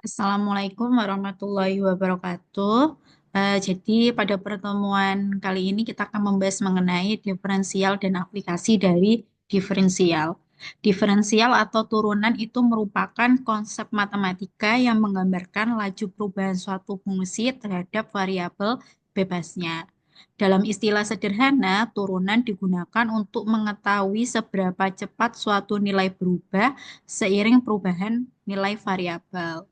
Assalamualaikum warahmatullahi wabarakatuh. Jadi pada pertemuan kali ini kita akan membahas mengenai diferensial dan aplikasi dari diferensial. Diferensial atau turunan itu merupakan konsep matematika yang menggambarkan laju perubahan suatu fungsi terhadap variabel bebasnya. Dalam istilah sederhana, turunan digunakan untuk mengetahui seberapa cepat suatu nilai berubah seiring perubahan nilai variabel.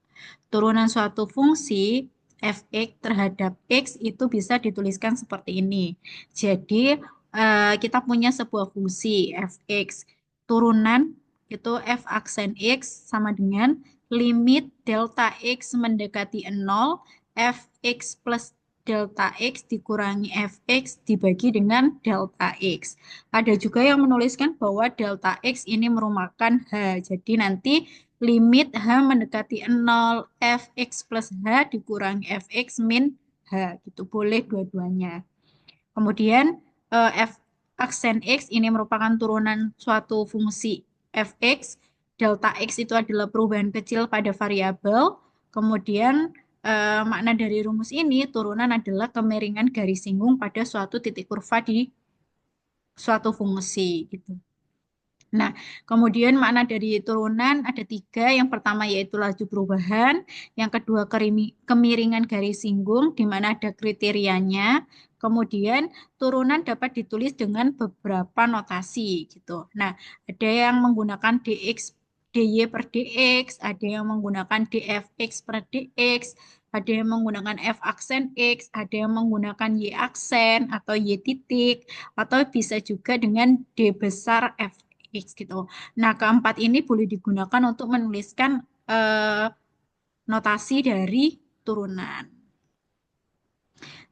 Turunan suatu fungsi f(x) terhadap x itu bisa dituliskan seperti ini. Jadi, kita punya sebuah fungsi f(x). Turunan itu f aksen x sama dengan limit delta x mendekati 0, fx plus delta x dikurangi fx dibagi dengan delta x. Ada juga yang menuliskan bahwa delta x ini merupakan h. Jadi nanti limit h mendekati 0, fx plus h dikurangi fx min h. Gitu, boleh dua-duanya. Kemudian f aksen x ini merupakan turunan suatu fungsi fx. Delta x itu adalah perubahan kecil pada variabel. Kemudian makna dari rumus ini turunan adalah kemiringan garis singgung pada suatu titik kurva di suatu fungsi gitu. Nah, kemudian makna dari turunan ada tiga. Yang pertama yaitu laju perubahan. Yang kedua kemiringan garis singgung, di mana ada kriterianya. Kemudian turunan dapat ditulis dengan beberapa notasi gitu. Nah, ada yang menggunakan dx, dy per dx, ada yang menggunakan dfx per dx, ada yang menggunakan f aksen x, ada yang menggunakan y aksen atau y titik, atau bisa juga dengan d besar f X gitu. Nah, keempat ini boleh digunakan untuk menuliskan notasi dari turunan.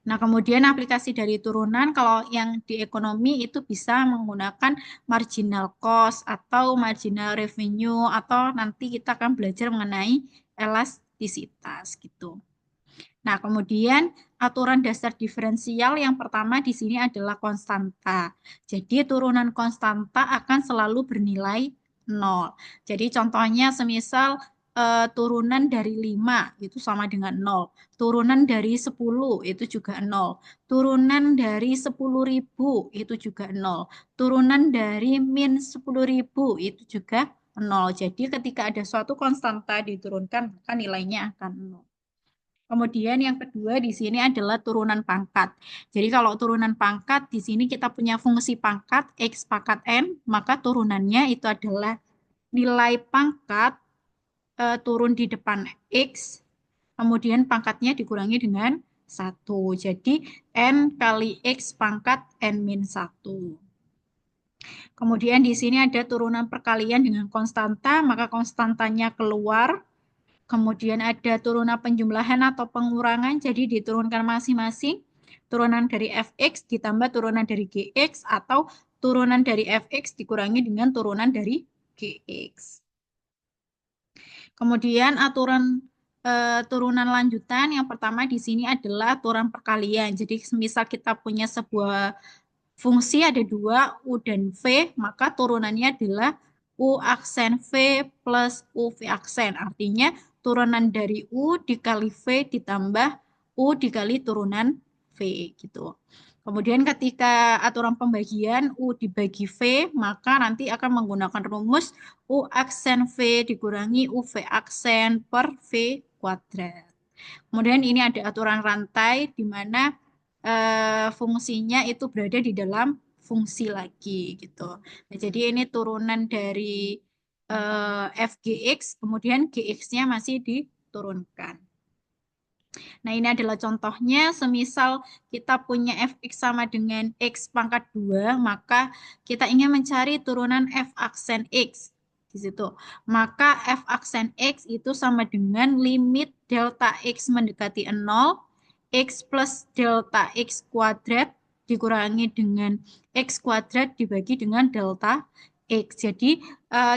Nah, kemudian aplikasi dari turunan, kalau yang di ekonomi itu bisa menggunakan marginal cost atau marginal revenue, atau nanti kita akan belajar mengenai elastisitas gitu. Nah, kemudian aturan dasar diferensial yang pertama di sini adalah konstanta. Jadi turunan konstanta akan selalu bernilai 0. Jadi contohnya semisal turunan dari 5 itu sama dengan 0. Turunan dari 10 itu juga 0. Turunan dari 10.000 itu juga 0. Turunan dari min 10.000 itu juga 0. Jadi ketika ada suatu konstanta diturunkan maka nilainya akan 0. Kemudian yang kedua di sini adalah turunan pangkat. Jadi kalau turunan pangkat di sini kita punya fungsi pangkat x pangkat n, maka turunannya itu adalah nilai pangkat turun di depan x, kemudian pangkatnya dikurangi dengan 1. Jadi n kali x pangkat n min 1. Kemudian di sini ada turunan perkalian dengan konstanta, maka konstantanya keluar. Kemudian ada turunan penjumlahan atau pengurangan, jadi diturunkan masing-masing. Turunan dari fx ditambah turunan dari gx atau turunan dari fx dikurangi dengan turunan dari gx. Kemudian aturan turunan lanjutan yang pertama di sini adalah aturan perkalian. Jadi misal kita punya sebuah fungsi ada dua, U dan V, maka turunannya adalah U aksen V plus UV aksen. Artinya turunan dari U dikali V ditambah U dikali turunan V gitu. Kemudian ketika aturan pembagian U dibagi V, maka nanti akan menggunakan rumus U aksen V dikurangi UV aksen per V kuadrat. Kemudian ini ada aturan rantai di mana fungsinya itu berada di dalam fungsi lagi gitu. Nah, jadi ini turunan dari fgx, kemudian gx-nya masih diturunkan. Nah, ini adalah contohnya, semisal kita punya fx sama dengan x pangkat 2, maka kita ingin mencari turunan f aksen x di situ. Maka f aksen x itu sama dengan limit delta x mendekati 0, x plus delta x kuadrat dikurangi dengan x kuadrat dibagi dengan delta x. Jadi,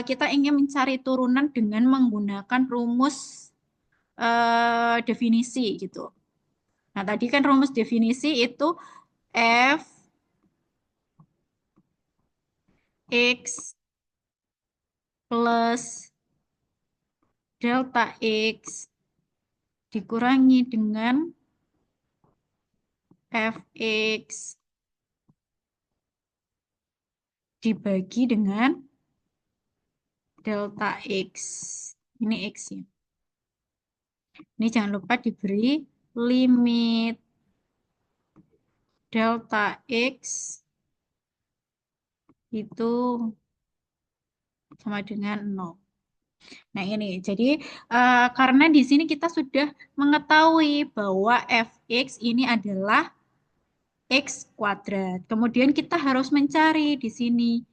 kita ingin mencari turunan dengan menggunakan rumus definisi gitu. Nah, tadi kan rumus definisi itu f x plus delta x dikurangi dengan fx dibagi dengan delta x. Ini x ya. Ini jangan lupa diberi limit delta x itu sama dengan 0. Nah, ini jadi karena di sini kita sudah mengetahui bahwa fx ini adalah x kuadrat. Kemudian kita harus mencari di sini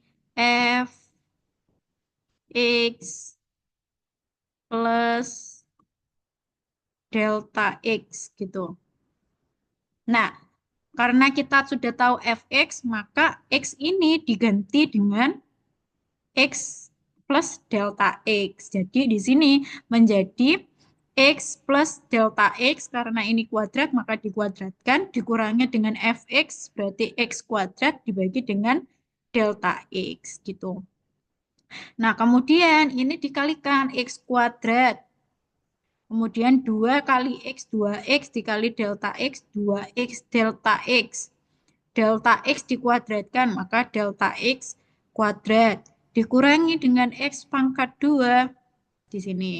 fx plus delta x gitu. Nah, karena kita sudah tahu fx, maka x ini diganti dengan x plus delta x. Jadi di sini menjadi x plus delta x karena ini kuadrat maka dikuadratkan dikurangi dengan fx berarti x kuadrat dibagi dengan delta x gitu. Nah, kemudian ini dikalikan x kuadrat. Kemudian 2 kali x, 2x dikali delta x, 2x delta x. Delta x dikuadratkan, maka delta x kuadrat. Dikurangi dengan x pangkat 2 di sini.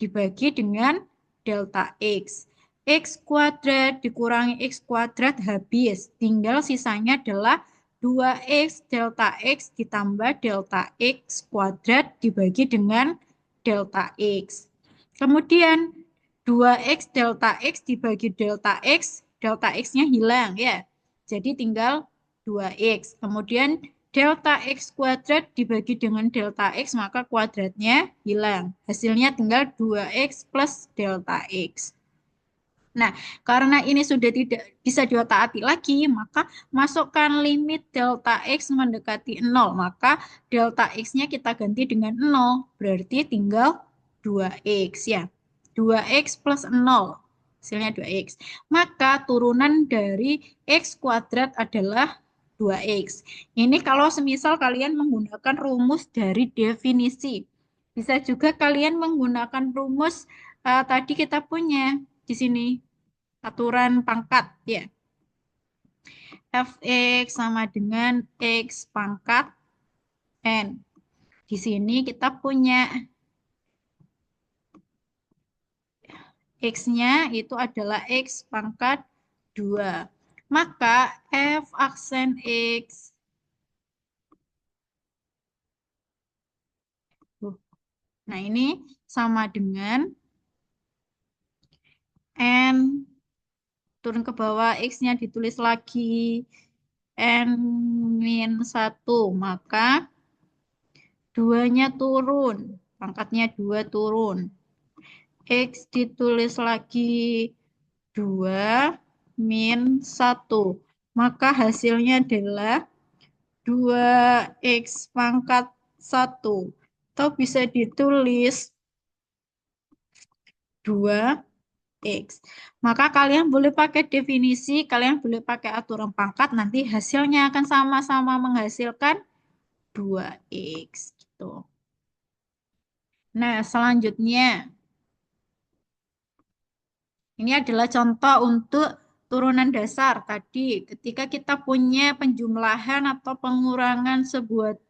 Dibagi dengan delta x. X kuadrat dikurangi x kuadrat habis. Tinggal sisanya adalah 2x delta x ditambah delta x kuadrat dibagi dengan delta x. Kemudian 2x delta x dibagi delta x-nya hilang ya. Jadi tinggal 2x. Kemudian delta x kuadrat dibagi dengan delta x, maka kuadratnya hilang. Hasilnya tinggal 2x plus delta x. Nah, karena ini sudah tidak bisa diotak-atik lagi, maka masukkan limit delta x mendekati 0. Maka delta x-nya kita ganti dengan 0. Berarti tinggal 2x ya. 2x plus 0. Hasilnya 2x. Maka turunan dari x kuadrat adalah 2x. Ini kalau semisal kalian menggunakan rumus dari definisi. Bisa juga kalian menggunakan rumus tadi kita punya di sini aturan pangkat ya. Fx sama dengan x pangkat n. Di sini kita punya x-nya itu adalah x pangkat 2. Maka f aksen x nah ini sama dengan n turun ke bawah x-nya ditulis lagi n min 1 maka 2-nya turun pangkatnya 2 turun x ditulis lagi 2 min 1 maka hasilnya adalah 2x pangkat 1 atau bisa ditulis 2x. Maka kalian boleh pakai definisi, kalian boleh pakai aturan pangkat, nanti hasilnya akan sama-sama menghasilkan 2x gitu. Nah, selanjutnya ini adalah contoh untuk turunan dasar tadi. Ketika kita punya penjumlahan atau pengurangan sebuah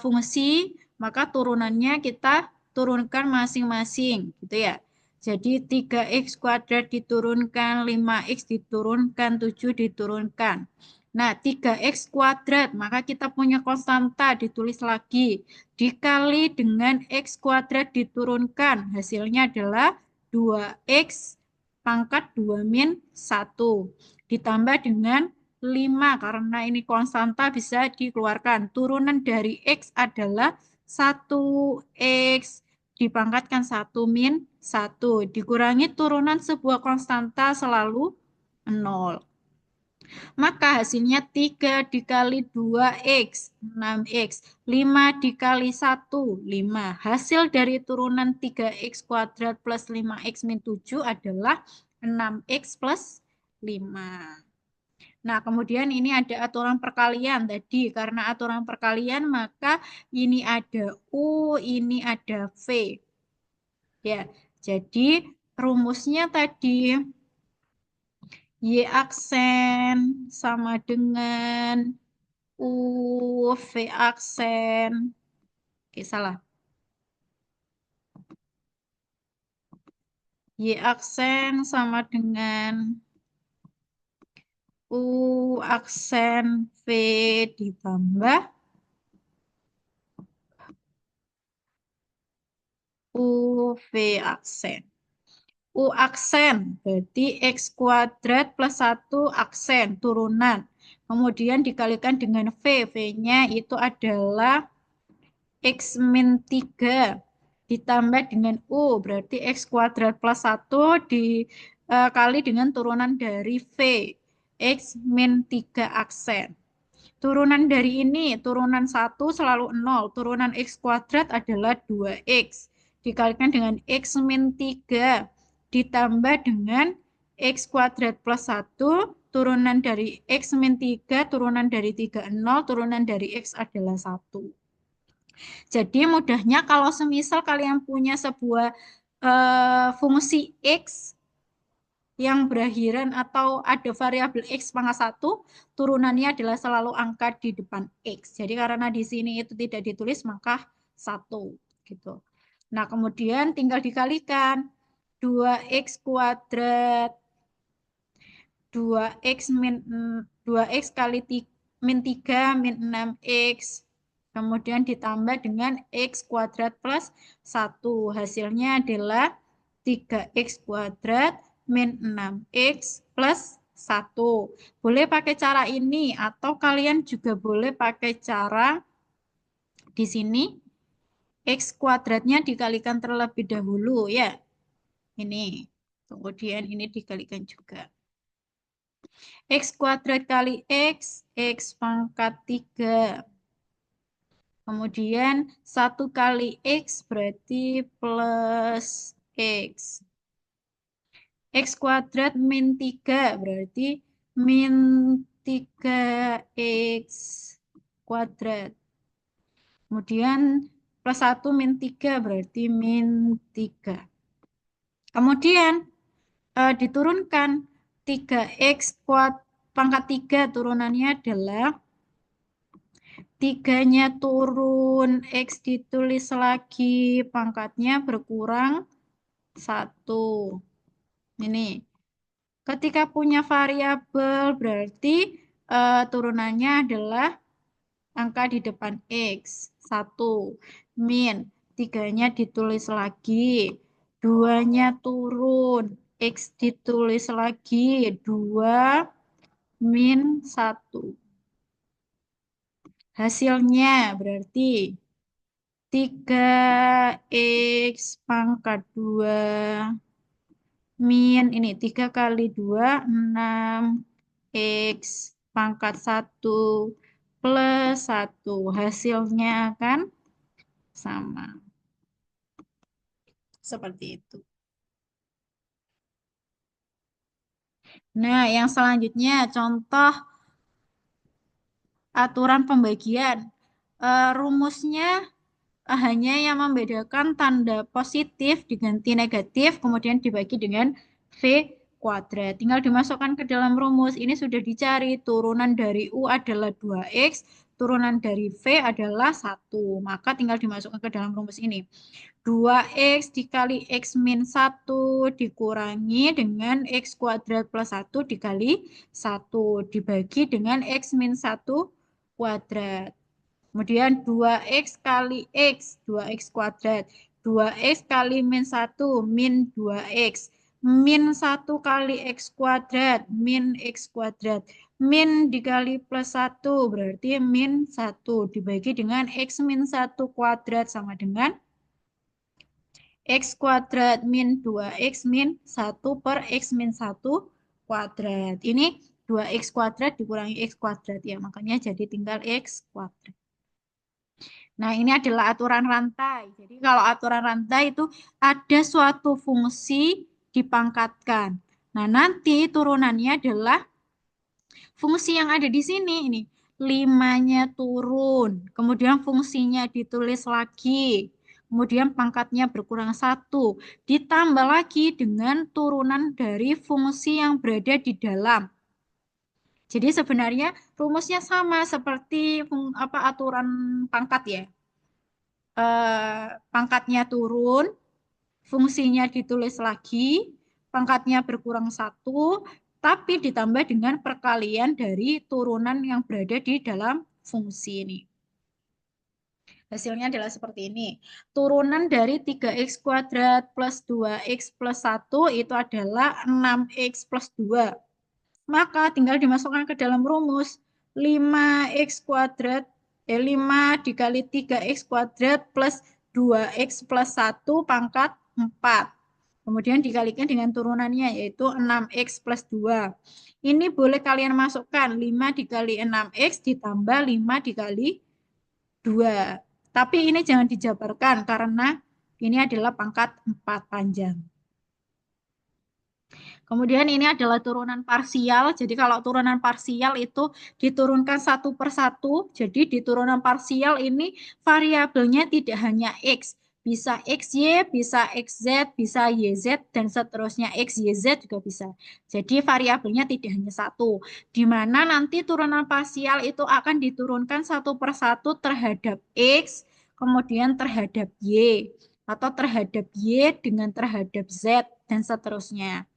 fungsi, maka turunannya kita turunkan masing-masing, gitu ya. Jadi 3x kuadrat diturunkan, 5x diturunkan, 7 diturunkan. Nah, 3x kuadrat, maka kita punya konstanta, ditulis lagi. Dikali dengan x kuadrat diturunkan, hasilnya adalah 2x pangkat 2 min 1. Ditambah dengan 5 karena ini konstanta bisa dikeluarkan. Turunan dari x adalah 1x dipangkatkan 1 min 1. Dikurangi turunan sebuah konstanta selalu 0. Maka hasilnya 3 dikali 2x, 6x. 5 dikali 1, 5. Hasil dari turunan 3x kuadrat plus 5x min 7 adalah 6x plus 5. Nah, kemudian ini ada aturan perkalian tadi. Karena aturan perkalian, maka ini ada U, ini ada V. Ya, jadi rumusnya tadi Y aksen sama dengan U V aksen. Oke, salah. Y aksen sama dengan U aksen V ditambah UV aksen. U aksen berarti X kuadrat plus 1 aksen turunan. Kemudian dikalikan dengan V. V-nya itu adalah X min 3 ditambah dengan U. Berarti X kuadrat plus 1 dikali dengan turunan dari V. X min 3 aksen. Turunan dari ini, turunan 1 selalu 0. Turunan X kuadrat adalah 2X. Dikalikan dengan X min 3 ditambah dengan X kuadrat plus 1. Turunan dari X min 3, turunan dari 3, 0. Turunan dari X adalah 1. Jadi mudahnya kalau semisal kalian punya sebuah fungsi X yang berakhiran atau ada variabel X pangkat 1, turunannya adalah selalu angka di depan X. Jadi karena di sini itu tidak ditulis, maka 1. Gitu. Nah, kemudian tinggal dikalikan. 2X kuadrat, 2X kali min 3 min 6X. Kemudian ditambah dengan X kuadrat plus 1. Hasilnya adalah 3X kuadrat min 6X plus 1. Boleh pakai cara ini atau kalian juga boleh pakai cara di sini X kuadratnya dikalikan terlebih dahulu ya. Ini. Kemudian ini dikalikan juga. X kuadrat kali X pangkat 3. Kemudian 1 kali X berarti plus X. X kuadrat min 3 berarti min 3X kuadrat. Kemudian plus 1 min 3 berarti min 3. Kemudian diturunkan 3X pangkat 3 turunannya adalah 3-nya turun, X ditulis lagi, pangkatnya berkurang 1. Ini. Ketika punya variabel berarti turunannya adalah angka di depan X. 1. Min. 3-nya ditulis lagi. 2-nya turun. X ditulis lagi. 2 min 1. Hasilnya berarti 3X pangkat 2 min ini 3 kali 2 6X pangkat 1 plus 1. Hasilnya akan sama. Seperti itu. Nah, yang selanjutnya contoh aturan pembagian. Rumusnya hanya yang membedakan tanda positif diganti negatif, kemudian dibagi dengan V kuadrat. Tinggal dimasukkan ke dalam rumus. Ini sudah dicari. Turunan dari U adalah 2X, turunan dari V adalah 1. Maka tinggal dimasukkan ke dalam rumus ini. 2X dikali X min 1 dikurangi dengan X kuadrat plus 1 dikali 1. Dibagi dengan X min 1 kuadrat. Kemudian 2X kali X, 2X kuadrat. 2X kali min 1, min 2X. Min 1 kali X kuadrat, min X kuadrat. Min dikali plus 1, berarti min 1. Dibagi dengan X min 1 kuadrat sama dengan X kuadrat min 2X min 1 per X min 1 kuadrat. Ini 2X kuadrat dikurangi X kuadrat ya, makanya jadi tinggal X kuadrat. Nah, ini adalah aturan rantai. Jadi kalau aturan rantai itu ada suatu fungsi dipangkatkan. Nah, nanti turunannya adalah fungsi yang ada di sini. Ini 5-nya turun. Kemudian fungsinya ditulis lagi. kemudian pangkatnya berkurang 1, ditambah lagi dengan turunan dari fungsi yang berada di dalam. Jadi sebenarnya rumusnya sama seperti aturan pangkat ya. Pangkatnya turun, fungsinya ditulis lagi, pangkatnya berkurang 1, tapi ditambah dengan perkalian dari turunan yang berada di dalam fungsi ini. Hasilnya adalah seperti ini. Turunan dari 3x kuadrat plus 2x plus 1 itu adalah 6x plus 2. Maka tinggal dimasukkan ke dalam rumus. 5x kuadrat, 5 dikali 3x kuadrat plus 2x plus 1 pangkat 4. Kemudian dikalikan dengan turunannya yaitu 6x plus 2. Ini boleh kalian masukkan 5 dikali 6x ditambah 5 dikali 2. Tapi ini jangan dijabarkan karena ini adalah pangkat 4 panjang. Kemudian ini adalah turunan parsial. Jadi kalau turunan parsial itu diturunkan satu per satu. Jadi di turunan parsial ini variabelnya tidak hanya X. Bisa XY, bisa XZ, bisa YZ, dan seterusnya XYZ juga bisa. Jadi variabelnya tidak hanya satu. Di mana nanti turunan parsial itu akan diturunkan satu per satu terhadap X, kemudian terhadap Y. Atau terhadap Y dengan terhadap Z, dan seterusnya.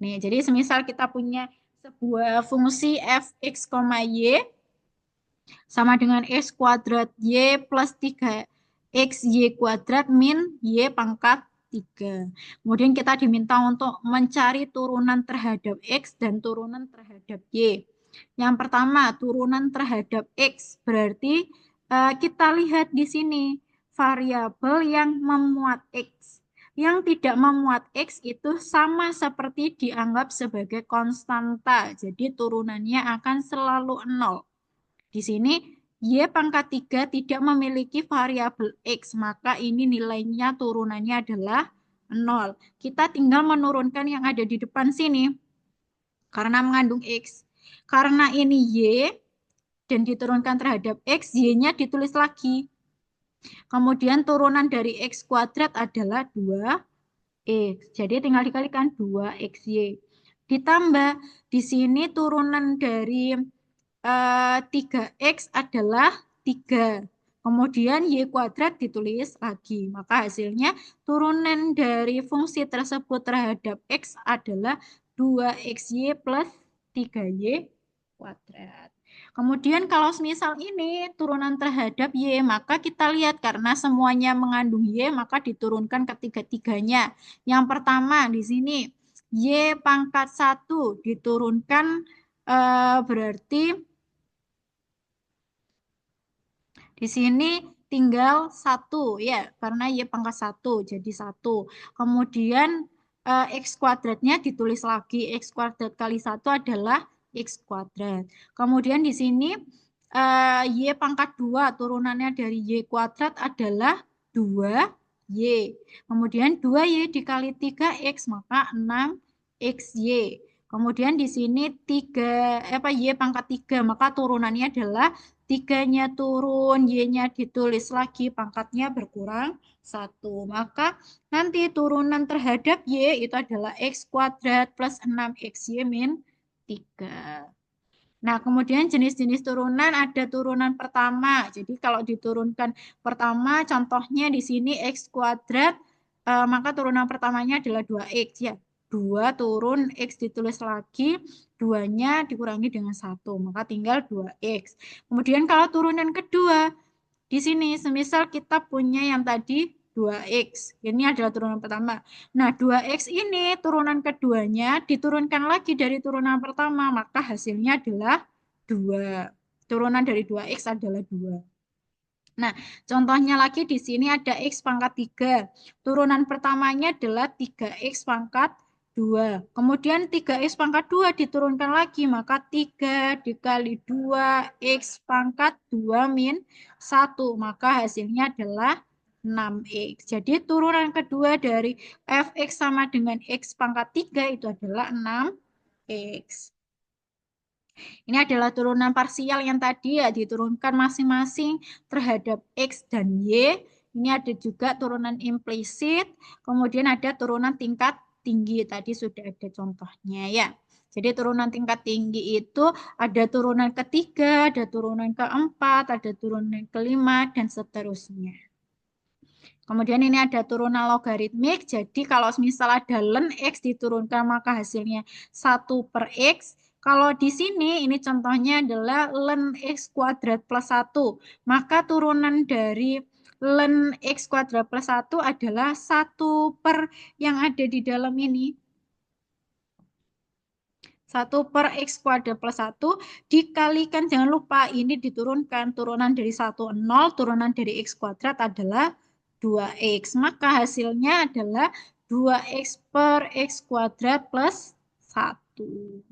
Nih, jadi semisal kita punya sebuah fungsi fx, y sama dengan x kuadrat y plus 3x y kuadrat min y pangkat 3. Kemudian kita diminta untuk mencari turunan terhadap x dan turunan terhadap y. Yang pertama, turunan terhadap x berarti kita lihat di sini variabel yang memuat x. Yang tidak memuat X itu sama seperti dianggap sebagai konstanta. Jadi turunannya akan selalu 0. Di sini Y pangkat 3 tidak memiliki variabel X. Maka ini nilainya turunannya adalah 0. Kita tinggal menurunkan yang ada di depan sini. Karena mengandung X. Karena ini Y dan diturunkan terhadap X, Y-nya ditulis lagi. Kemudian turunan dari X kuadrat adalah 2X. Jadi tinggal dikalikan 2XY. Ditambah di sini turunan dari 3X adalah 3. Kemudian Y kuadrat ditulis lagi. Maka hasilnya turunan dari fungsi tersebut terhadap X adalah 2XY plus 3Y kuadrat. Kemudian kalau misal ini turunan terhadap Y, maka kita lihat karena semuanya mengandung Y, maka diturunkan ketiga-tiganya. Yang pertama di sini, Y pangkat 1 diturunkan berarti di sini tinggal 1 ya, karena Y pangkat 1 jadi 1. Kemudian X kuadratnya ditulis lagi. X kuadrat kali 1 adalah X kuadrat. Kemudian di sini Y pangkat 2 turunannya dari Y kuadrat adalah 2Y. Kemudian 2Y dikali 3X maka 6XY. Kemudian di sini Y pangkat 3 maka turunannya adalah 3-nya turun, Y-nya ditulis lagi, pangkatnya berkurang 1. Maka nanti turunan terhadap Y itu adalah X kuadrat plus 6XY min 3. Nah, kemudian jenis-jenis turunan ada turunan pertama. Jadi kalau diturunkan pertama, contohnya di sini X kuadrat, maka turunan pertamanya adalah 2X ya. 2 turun X ditulis lagi, 2-nya dikurangi dengan 1, maka tinggal 2X. Kemudian kalau turunan kedua, di sini semisal kita punya yang tadi 2X. Ini adalah turunan pertama. Nah, 2X ini turunan keduanya diturunkan lagi dari turunan pertama, maka hasilnya adalah 2. Turunan dari 2X adalah 2. Nah, contohnya lagi di sini ada X pangkat 3. Turunan pertamanya adalah 3X pangkat 2. Kemudian 3X pangkat 2 diturunkan lagi, maka 3 dikali 2X pangkat 2 min 1. Maka hasilnya adalah 6X. Jadi turunan kedua dari Fx sama dengan X pangkat 3 itu adalah 6X. Ini adalah turunan parsial yang tadi ya diturunkan masing-masing terhadap X dan Y. Ini ada juga turunan implisit, kemudian ada turunan tingkat tinggi. Tadi sudah ada contohnya ya. Jadi turunan tingkat tinggi itu ada turunan ketiga, ada turunan keempat, ada turunan kelima, dan seterusnya. Kemudian ini ada turunan logaritmik. Jadi kalau misal ada ln X diturunkan maka hasilnya 1/X. Kalau di sini ini contohnya adalah ln X kuadrat plus 1. Maka turunan dari ln X kuadrat plus 1 adalah 1 per yang ada di dalam ini. 1/X kuadrat plus 1 dikalikan, jangan lupa ini diturunkan, turunan dari 1, 0, turunan dari X kuadrat adalah 2X. Maka hasilnya adalah 2X per X kuadrat plus 1.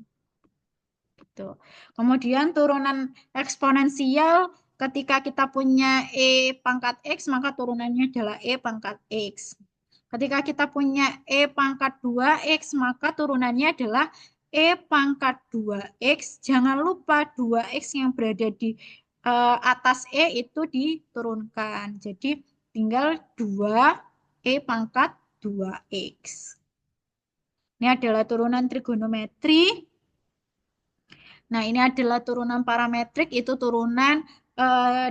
Gitu. Kemudian turunan eksponensial, ketika kita punya E pangkat X, maka turunannya adalah E pangkat X. Ketika kita punya E pangkat 2X, maka turunannya adalah E pangkat 2X. Jangan lupa 2X yang berada di atas E itu diturunkan. Jadi tinggal 2 E pangkat 2X. Ini adalah turunan trigonometri. Nah, ini adalah turunan parametrik, itu turunan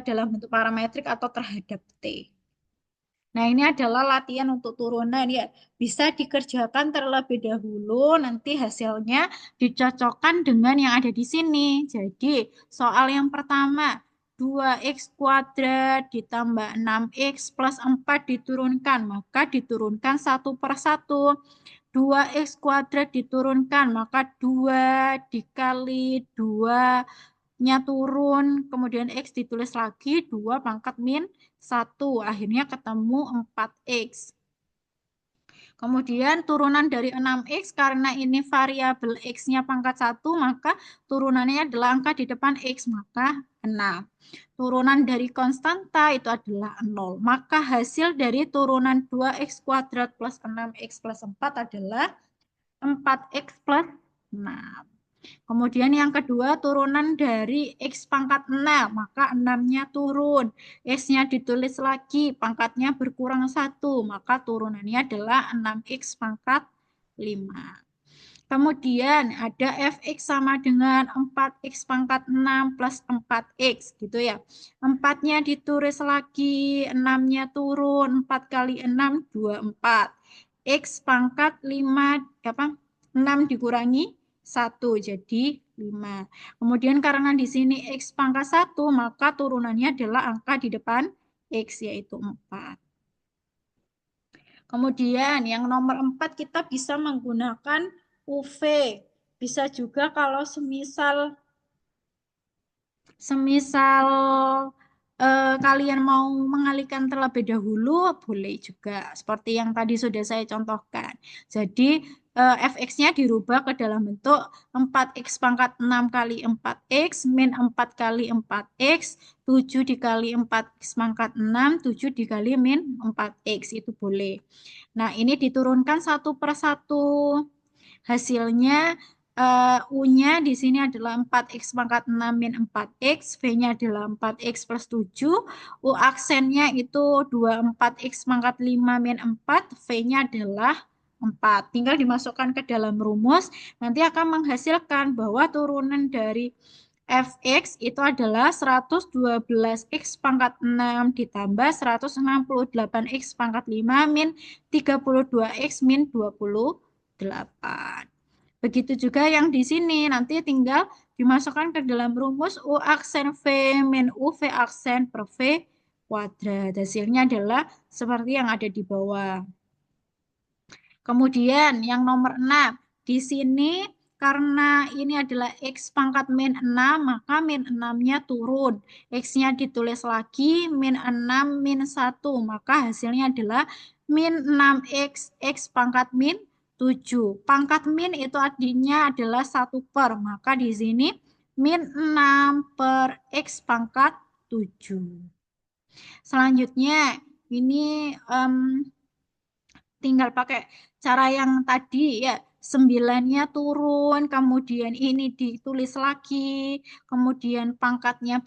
dalam bentuk parametrik atau terhadap T. Nah, ini adalah latihan untuk turunan ya. Bisa dikerjakan terlebih dahulu, nanti hasilnya dicocokkan dengan yang ada di sini. Jadi, soal yang pertama, 2X kuadrat ditambah 6X plus 4 diturunkan, maka diturunkan 1/1. 2X kuadrat diturunkan, maka 2 dikali 2 nya turun, kemudian X ditulis lagi 2 pangkat min 1, akhirnya ketemu 4X. Kemudian turunan dari 6X, karena ini variabel X-nya pangkat 1, maka turunannya adalah angka di depan X, maka 6. Turunan dari konstanta itu adalah 0. Maka hasil dari turunan 2X kuadrat plus 6X plus 4 adalah 4X plus 6. Kemudian yang kedua turunan dari X pangkat 6, maka 6-nya turun. X-nya ditulis lagi, pangkatnya berkurang 1, maka turunannya adalah 6X pangkat 5. Kemudian ada Fx sama dengan 4X pangkat 6 plus 4X gitu ya. 4-nya ditulis lagi, 6-nya turun, 4 kali 6, 24. X pangkat 5, 6 dikurangi 1 jadi 5. Kemudian karena di sini X pangkat 1, maka turunannya adalah angka di depan X yaitu 4. Kemudian yang nomor 4 kita bisa menggunakan UV. Bisa juga kalau semisal kalian mau mengalihkan terlebih dahulu, boleh juga. Seperti yang tadi sudah saya contohkan. Jadi fx-nya dirubah ke dalam bentuk 4x pangkat 6 kali 4x min 4 kali 4x, 7 dikali 4x pangkat 6, 7 dikali min 4x, itu boleh. Nah, ini diturunkan 1/1. Hasilnya U-nya di sini adalah 4X pangkat 6 min 4X, V-nya adalah 4X plus 7, U aksennya itu 24X pangkat 5 min 4, V-nya adalah 4. Tinggal dimasukkan ke dalam rumus, nanti akan menghasilkan bahwa turunan dari Fx itu adalah 112X pangkat 6 ditambah 168X pangkat 5 min 32X min 28. Begitu juga yang di sini, nanti tinggal dimasukkan ke dalam rumus U aksen V min U V aksen per V kuadrat. Hasilnya adalah seperti yang ada di bawah. Kemudian yang nomor 6, di sini karena ini adalah X pangkat min 6, maka min 6-nya turun. X-nya ditulis lagi, min 6 min 1, maka hasilnya adalah min 6X, X pangkat min 7. Pangkat min itu artinya adalah 1 per, maka di sini min 6 per X pangkat 7. Selanjutnya, ini tinggal pakai cara yang tadi ya, 9-nya turun, kemudian ini ditulis lagi, kemudian pangkatnya